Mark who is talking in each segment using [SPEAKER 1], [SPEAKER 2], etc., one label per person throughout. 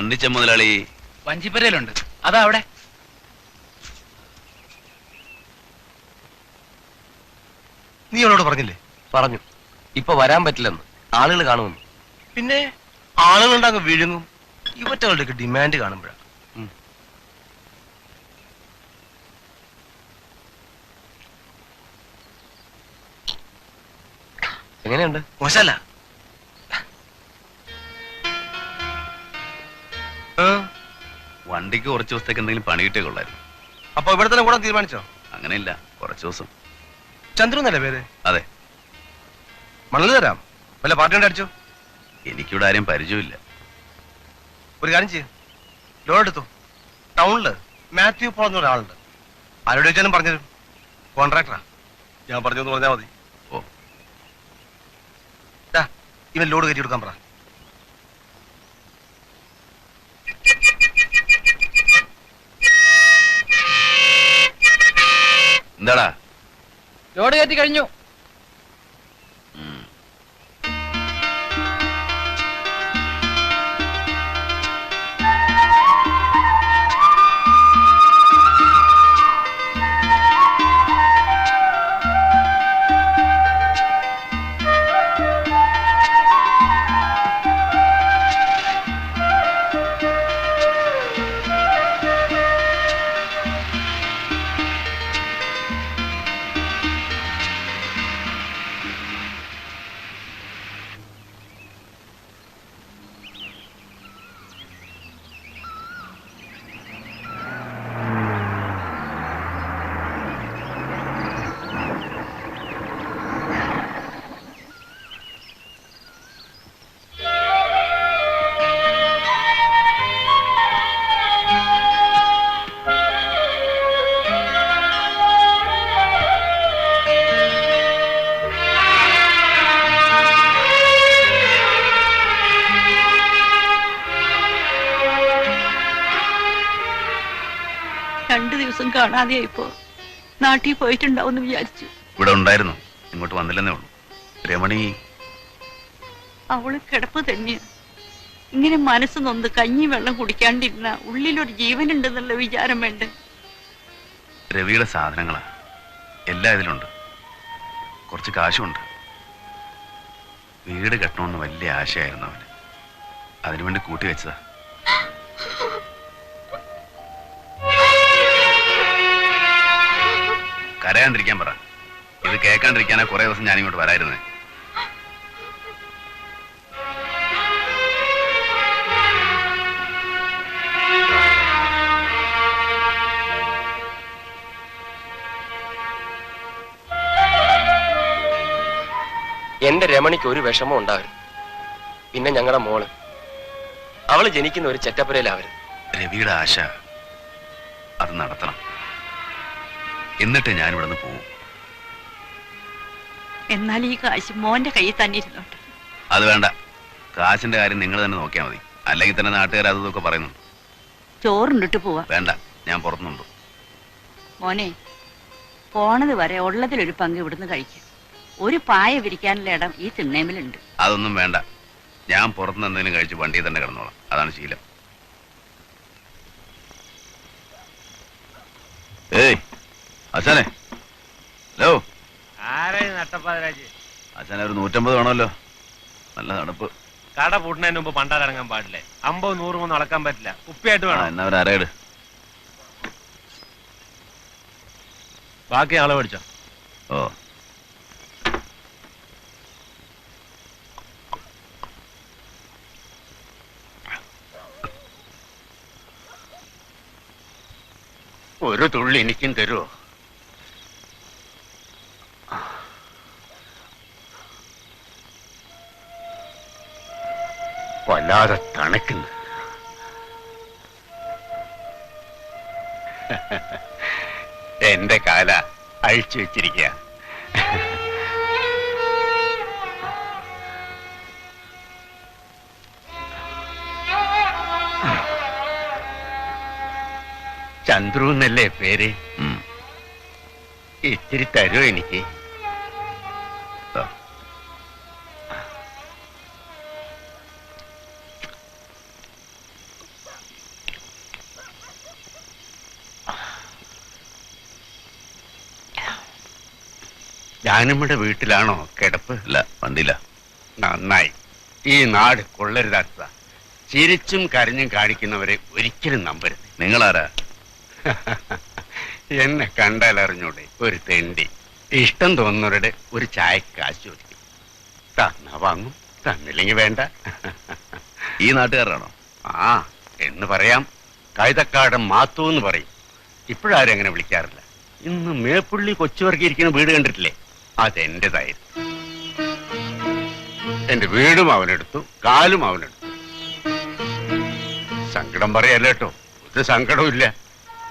[SPEAKER 1] തണ്ണിച്ച മുതലാളി
[SPEAKER 2] വഞ്ചിപ്പരയിലുണ്ട്. അതാ അവിടെ.
[SPEAKER 3] നീ അവളോട് പറഞ്ഞില്ലേ?
[SPEAKER 4] പറഞ്ഞു. ഇപ്പൊ വരാൻ പറ്റില്ലെന്ന്, ആളുകൾ കാണുമെന്ന്.
[SPEAKER 3] പിന്നെ ആളുകളുണ്ടാകും വിഴുങ്ങും. ഇവറ്റകളുടെയൊക്കെ ഡിമാൻഡ് കാണുമ്പോഴാണ്.
[SPEAKER 4] എങ്ങനെയുണ്ട്?
[SPEAKER 3] മോശല്ല.
[SPEAKER 1] വണ്ടിക്ക് കുറച്ച് ദിവസത്തേക്ക് എന്തെങ്കിലും പണി കിട്ടിയ കൊള്ളായിരുന്നു.
[SPEAKER 3] അപ്പൊ ഇവിടെ തന്നെ കൂടെ തീരുമാനിച്ചോ?
[SPEAKER 1] അങ്ങനെയില്ല, കുറച്ച് ദിവസം.
[SPEAKER 3] ചന്ദ്രു എന്നല്ലേ പേര്?
[SPEAKER 1] അതെ.
[SPEAKER 3] മണല് തരാം. വല്ല പാർട്ടി കൊണ്ട് അടിച്ചോ?
[SPEAKER 1] എനിക്കിവിടെ ആരെയും പരിചയമില്ല.
[SPEAKER 3] ഒരു കാര്യം ചെയ്യും, ലോൺ എടുത്തു. ടൗണില് മാത്യു പോൾ എന്ന ഒരാളുണ്ട്. ആരോട് ചോദിച്ചാലും പറഞ്ഞുതരും. കോൺട്രാക്ടറാ. ഞാൻ പറഞ്ഞു എന്ന് പറഞ്ഞാൽ മതി.
[SPEAKER 1] ഓ,
[SPEAKER 3] ഇവൻ ലോഡ് കയറ്റി കൊടുക്കാൻ പറ.
[SPEAKER 1] എന്താടാ?
[SPEAKER 2] ലോഡ് കയറ്റി കഴിഞ്ഞു.
[SPEAKER 5] കാണാതെയായിപ്പോ നാട്ടിൽ പോയിട്ടുണ്ടാവും വിചാരിച്ചു.
[SPEAKER 1] ഇവിടെ ഉണ്ടായിരുന്നു, ഇങ്ങോട്ട് വന്നില്ലെന്നേ ഉള്ളൂ. രമണി
[SPEAKER 5] അവള് കിടപ്പ് തന്നെയാ. ഇങ്ങനെ മനസ്സ് നൊന്ന് കഞ്ഞി വെള്ളം കുടിക്കാണ്ടിരുന്ന ഉള്ളിലൊരു ജീവനുണ്ടെന്നുള്ള വിചാരം വേണ്ട.
[SPEAKER 1] രവിയുടെ സാധനങ്ങളാ, എല്ലാം ഇതിലുണ്ട്. കുറച്ച് കാശുണ്ട്. വീട് കെട്ടണമെന്ന് വലിയ ആശയായിരുന്നു അവന്. അതിനുവേണ്ടി കൂട്ടി വെച്ചതാ. കരയാണ്ടിരിക്കാൻ പറ. ഇത് കേൾക്കാണ്ടിരിക്കാനാ കുറെ ദിവസം ഞാനിങ്ങോട്ട് വരായിരുന്നേ.
[SPEAKER 4] എന്റെ രമണിക്ക് ഒരു വിഷമം ഉണ്ടാവരുത്. പിന്നെ ഞങ്ങളുടെ മോള്, അവള് ജനിക്കുന്ന ഒരു ചെറ്റപ്പുരയിലാവരുത്.
[SPEAKER 1] രവിയുടെ ആശ അത് നടത്തണം. എന്നിട്ട് ഞാൻ ഇവിടെ നിന്ന് പോവും.
[SPEAKER 5] എന്നാൽ ഈ കാശ് മോന്റെ കയ്യിൽ തന്നെ ഇരുന്നോട്ടെ.
[SPEAKER 1] അത് വേണ്ട. കാശിന്റെ കാര്യം നിങ്ങൾ തന്നെ നോക്കിയാൽ മതി. അല്ലെങ്കിൽ തന്നെ നാട്ടുകാർ അതൊക്കെ പറയുന്നുണ്ട്.
[SPEAKER 5] ചോറുണ്ടിട്ട് പോവാ.
[SPEAKER 1] വേണ്ട, ഞാൻ പുറത്തുനിന്നുണ്ട്.
[SPEAKER 5] മോനെ, പോണത് വരെ ഉള്ളതിലൊരു പങ്ക് ഇവിടുന്ന് കഴിക്കും. ഒരു പായ വിരിക്കാനുള്ള ഇടം ഈ തിണ്ണേമിലുണ്ട്.
[SPEAKER 1] അതൊന്നും വേണ്ട. ഞാൻ പുറത്തുനിന്ന് എന്തെങ്കിലും കഴിച്ച് വണ്ടിയിൽ തന്നെ കിടന്നോളാം. അതാണ് ശീലം. ഏയ് അച്ഛനെ, ഹലോ. അച്ഛനെ ഒരു 150 വേണമല്ലോ. നല്ല തണുപ്പ്.
[SPEAKER 3] കട പൂട്ടുന്നതിന് മുമ്പ് പണ്ടാലിറങ്ങാൻ പാടില്ലേ? 50, 100 ഒന്നും അളക്കാൻ പറ്റില്ല. കുപ്പിയായിട്ട് വേണം.
[SPEAKER 1] എന്നാ ഒരു അരയിട്.
[SPEAKER 3] ബാക്കി ആളെ മേടിച്ചോ.
[SPEAKER 1] ഓ,
[SPEAKER 6] ഒരു തുള്ളി എനിക്കും തരുമോ? വല്ലാതെ തണുക്കുന്നു. എന്റെ കാല അഴിച്ചു വെച്ചിരിക്കുക. ചന്ദ്രു എന്നല്ലേ പേര്? ഇത്തിരി തരുമോ എനിക്ക്? ജാനമ്മയുടെ വീട്ടിലാണോ കിടപ്പ്?
[SPEAKER 1] അല്ല, വണ്ടിയില്ല.
[SPEAKER 6] നന്നായി. ഈ നാട് കൊള്ളരുതാത്തതാ. ചിരിച്ചും കരഞ്ഞും കാണിക്കുന്നവരെ ഒരിക്കലും നമ്പരുത്.
[SPEAKER 1] നിങ്ങളാരാ?
[SPEAKER 6] എന്നെ കണ്ടാൽ അറിഞ്ഞൂടെ, ഒരു തെണ്ടി. ഇഷ്ടം തോന്നുന്നവരുടെ ഒരു ചായക്ക് കാശ് ചോദിക്കും. തന്നാ വാങ്ങും, തന്നില്ലെങ്കിൽ വേണ്ട.
[SPEAKER 1] ഈ നാട്ടുകാരാണോ?
[SPEAKER 6] ആ എന്ന് പറയാം. കൈതക്കാടൻ മാത്തു എന്ന് പറയും. ഇപ്പോഴാരും അങ്ങനെ വിളിക്കാറില്ല. ഇന്ന് മേപ്പുള്ളി കൊച്ചുവർക്കിയിരിക്കുന്ന വീട് കണ്ടിട്ടില്ലേ? അതെന്റേതായിരുന്നു. എന്റെ വീടും അവനെടുത്തു, കാലും അവനെടുത്തു. സങ്കടം പറയല്ല കേട്ടോ, ഒരു സങ്കടവും ഇല്ല.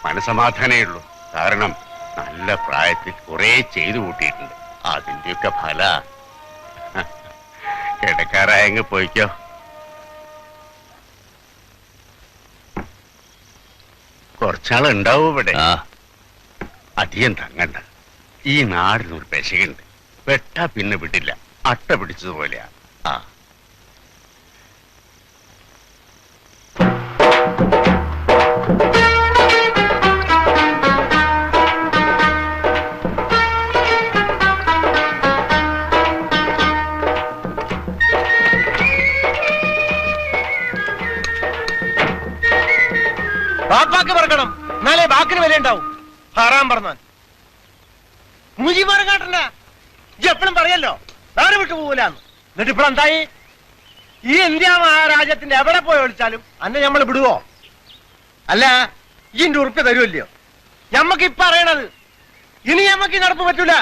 [SPEAKER 6] മനസമാധാനേ ഉള്ളൂ. കാരണം നല്ല പ്രായത്തിൽ കുറെ ചെയ്തു കൂട്ടിയിട്ടുണ്ട്. അതിന്റെയൊക്കെ ഫല. കിടക്കാറായെങ്കിൽ പോയിക്കോ. കുറച്ചാളുണ്ടാവും ഇവിടെ.
[SPEAKER 1] ആ,
[SPEAKER 6] അധികം തങ്ങണ്ട. ഈ നാടിനൊരു പെശകുണ്ട്. വെട്ടാ പിന്നെ വിടില്ല. അട്ട പിടിച്ചതുപോലെയാ. ആ
[SPEAKER 3] ബാപ്പാക്ക് പറക്കണം, എന്നാലേ ബാക്കിന് വില ഉണ്ടാവും. ഹറാം പറഞ്ഞാൽ മുജിമാരെ കാട്ടണ്ട. എപ്പോഴും പറയല്ലോ വേറെ വിട്ടു പോകൂലെന്ന്. എന്നിട്ട് ഇപ്പോൾ എന്തായി? ഈ ഇന്ത്യ മഹാരാജ്യത്തിന്റെ എവിടെ പോയി വിളിച്ചാലും അന്നെ നമ്മൾ വിടുവോ? അല്ല, ഈ ഉറുപ്പ്യ തരുമല്ലയോ? ഞമ്മക്ക് ഇപ്പൊ അറിയണത്. ഇനി ഞമ്മക്ക് ഈ നടപ്പ് പറ്റൂല.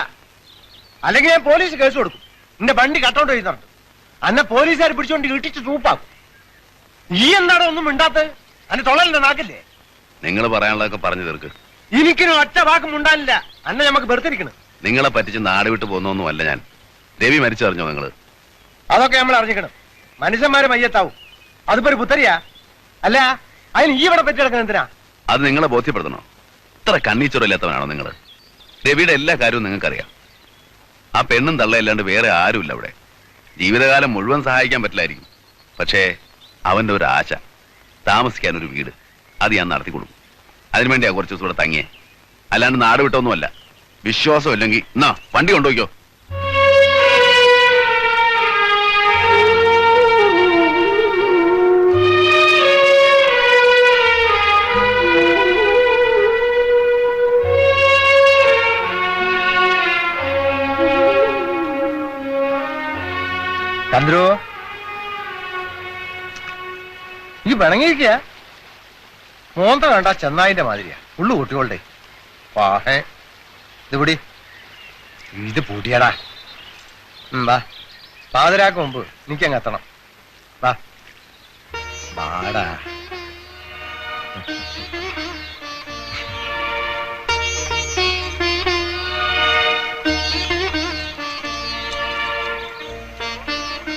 [SPEAKER 3] അല്ലെങ്കിൽ ഞാൻ പോലീസ് കേസ് കൊടുക്കും. എന്റെ വണ്ടി കട്ടോണ്ട് പോയി നടത്തും. അന്നെ പോലീസുകാർ പിടിച്ചോണ്ട് ഇട്ടിച്ച് ട്രൂപ്പാക്കും. ഈ എന്താണ് ഒന്നും മിണ്ടാത്തത്? അന്നെ തൊള്ളലിന്റെ നാക്കില്ലേ?
[SPEAKER 1] നിങ്ങൾ പറയാനുള്ളതൊക്കെ പറഞ്ഞു തീർക്ക്.
[SPEAKER 3] എനിക്കിനും ഒറ്റ വാക്കും ഉണ്ടാവില്ല. അന്നെ ഞമ്മക്ക് വെറുതിരിക്കണം.
[SPEAKER 1] നിങ്ങളെ പറ്റിച്ച് നാട് വിട്ട് പോകുന്നൊന്നുമല്ല ഞാൻ. രവി മരിച്ചറിഞ്ഞോ നിങ്ങള്?
[SPEAKER 3] അതൊക്കെ നമ്മൾ അറിഞ്ഞിക്കണം. മനുഷ്യന്മാര് മയ്യത്താവും. അതിപ്പോ ഒരു പുത്തരിയാ? അല്ല, അതിന് ഈ ഇവിടെ പറ്റി കിടക്കുന്ന എന്തിനാ?
[SPEAKER 1] അത് നിങ്ങളെ ബോധ്യപ്പെടുത്തണോ? ഇത്ര കണ്ണീച്ചൊറില്ലാത്തവനാണോ നിങ്ങള്? രവിയുടെ എല്ലാ കാര്യവും നിങ്ങൾക്കറിയാം. ആ പെണ്ണും തള്ളയല്ലാണ്ട് വേറെ ആരുമില്ല അവിടെ. ജീവിതകാലം മുഴുവൻ സഹായിക്കാൻ പറ്റില്ലായിരിക്കും. പക്ഷേ അവന്റെ ഒരു ആശ, താമസിക്കാൻ ഒരു വീട്, അത് ഞാൻ നടത്തി കൊടുക്കും. അതിനുവേണ്ടിയാ കുറച്ച് ദിവസം ഇവിടെ തങ്ങിയേ. അല്ലാണ്ട് നാട് വിട്ടൊന്നുമല്ല. വിശ്വാസം ഇല്ലെങ്കിൽ എന്നാ വണ്ടി കൊണ്ടുപോയിക്കോ.
[SPEAKER 3] ചന്ദ്രു, ഈ പിണങ്ങിയിരിക്കുക. മോന്ത വേണ്ട, ചെന്നായിന്റെ മാതിരിയാ. ഉള്ളു കുട്ടികളുടെ പാഹേ. ഇത് പൊടി, ഇത് പൊടിയടാ. വാ, പാതിരാക്ക് മുമ്പ് എനിക്കങ്ങ് എത്തണം. വാ വാടാ.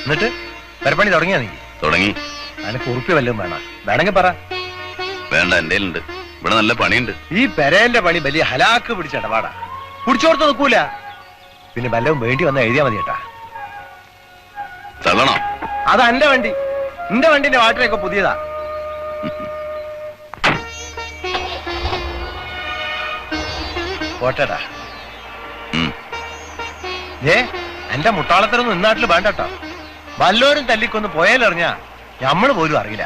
[SPEAKER 3] എന്നിട്ട് പെരപ്പണി തുടങ്ങിയാ നീ?
[SPEAKER 1] തുടങ്ങി.
[SPEAKER 3] അതിന് കുറുപ്പി വല്ലതും വേണം. വേണമെങ്കിൽ പറ.
[SPEAKER 1] വേണ്ട, എന്റെ ഉണ്ട്. ഇവിടെ നല്ല പണിയുണ്ട്.
[SPEAKER 3] ഈ പെരേന്റെ പണി വലിയ ഹലാക്ക് പിടിച്ച ഇടപാടാ. കുടിച്ചോർത്ത് നിൽക്കൂല. പിന്നെ വല്ലതും വേണ്ടി വന്ന എഴുതിയാ മതി കേട്ടാ.
[SPEAKER 1] തള്ളണോ?
[SPEAKER 3] അത് എന്റെ വണ്ടി. എന്റെ വണ്ടിന്റെ വാട്ടറൊക്കെ പുതിയതാ. പോട്ടേടാ. എന്റെ മുട്ടാളത്തിനൊന്നും ഇന്നാട്ടിൽ വേണ്ടട്ടോ. വല്ലോരും തല്ലിക്കൊന്ന് പോയാലറിഞ്ഞാ ഞമ്മള് പോലും അറിയില്ല.